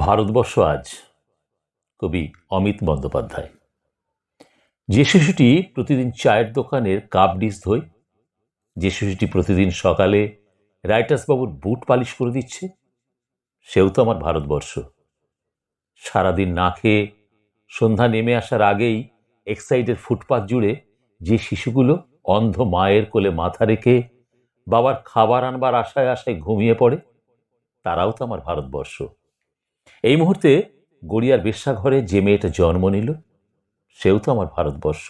ভারতবর্ষ আজ। কবি অমিত বন্দ্যোপাধ্যায়। যে শিশুটি প্রতিদিন চায়ের দোকানের কাপ ডিশ ধোয়, যে শিশুটি প্রতিদিন সকালে রাইটার্সবাবুর বুট পালিশ করে দিচ্ছে, সেও তো আমার ভারতবর্ষ। সারাদিন না খেয়ে সন্ধ্যা নেমে আসার আগেই এক্সাইডের ফুটপাথ জুড়ে যে শিশুগুলো অন্ধ মায়ের কোলে মাথা রেখে বাবার খাবার আনবার আশায় আশায় ঘুমিয়ে পড়ে, তারাও তো আমার ভারতবর্ষ। এই মুহূর্তে গড়িয়ার বেশ্যাঘরে যে মেয়েটা জন্ম নিল, সেও তো আমার ভারতবর্ষ।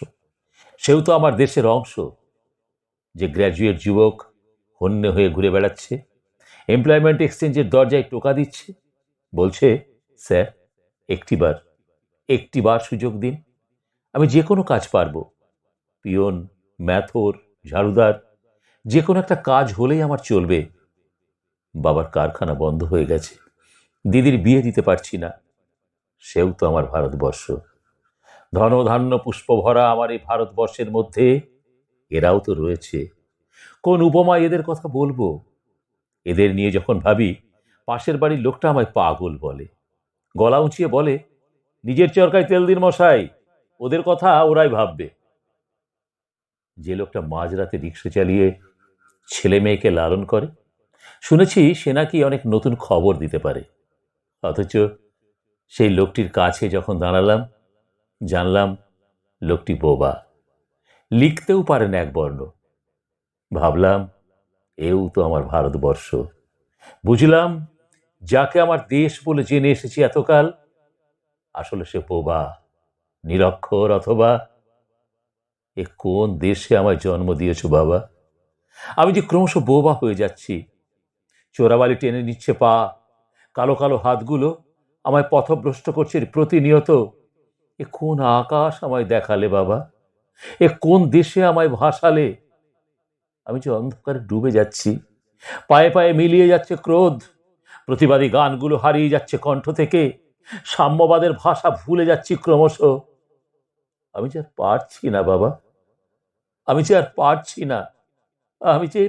সেও তো আমার দেশের অংশ। যে গ্র্যাজুয়েট যুবক হন্যে হয়ে ঘুরে বেড়াচ্ছে, এমপ্লয়মেন্ট এক্সচেঞ্জের দরজায় টোকা দিচ্ছে, বলছে, স্যার একটিবার সুযোগ দিন, আমি যে কোনো কাজ পারবো। পিয়ন, ম্যাথর, ঝাড়ুদার, যে কোনো একটা কাজ হলেই আমার চলবে। বাবার কারখানা বন্ধ হয়ে গেছে, দিদির বিয়ে দিতে পারছি না, সেও তো আমার ভারতবর্ষ। ধনধান্য পুষ্প ভরা আমার এই ভারতবর্ষের মধ্যে এরাও তো রয়েছে। কোন উপমায় এদের কথা বলবো? এদের নিয়ে যখন ভাবি, পাশের বাড়ির লোকটা আমায় পাগল বলে, গলা উঁচিয়ে বলে, নিজের চরকায় তেল দিন মশাই, ওদের কথা ওরাই ভাববে। যে লোকটা মাঝরাতে রিক্সা চালিয়ে ছেলে মেয়েকে লালন করে, শুনেছি সে নাকি অনেক নতুন খবর দিতে পারে। অথচ সেই লোকটির কাছে যখন দাঁড়ালাম, জানলাম লোকটি বোবা, লিখতেও পারেন এক বর্ণ। ভাবলাম, এও তো আমার ভারতবর্ষ। বুঝলাম, যাকে আমার দেশ বলে জেনে এসেছি এতকাল, আসলে সে বোবা, নিরক্ষর, অথবা এ কোন দেশে আমায় জন্ম দিয়েছ বাবা? আমি যে ক্রমশ বোবা হয়ে যাচ্ছি। চোরাবালি টেনে নিচ্ছে পা, কালো কালো হাতগুলো আমায় পথভ্রষ্ট করছে প্রতিনিয়ত। এ কোন আকাশ আমায় দেখালে বাবা? এ কোন দেশে আমায় ভাসালে? আমি যে অন্ধকারে ডুবে যাচ্ছি, পায়ে পায়ে মিলিয়ে যাচ্ছে ক্রোধ, প্রতিবাদী গানগুলো হারিয়ে যাচ্ছে কণ্ঠ থেকে, সাম্যবাদের ভাষা ভুলে যাচ্ছি ক্রমশ। আমি যে আর পারছি না বাবা, আমি যে আর পারছি না, আমি যে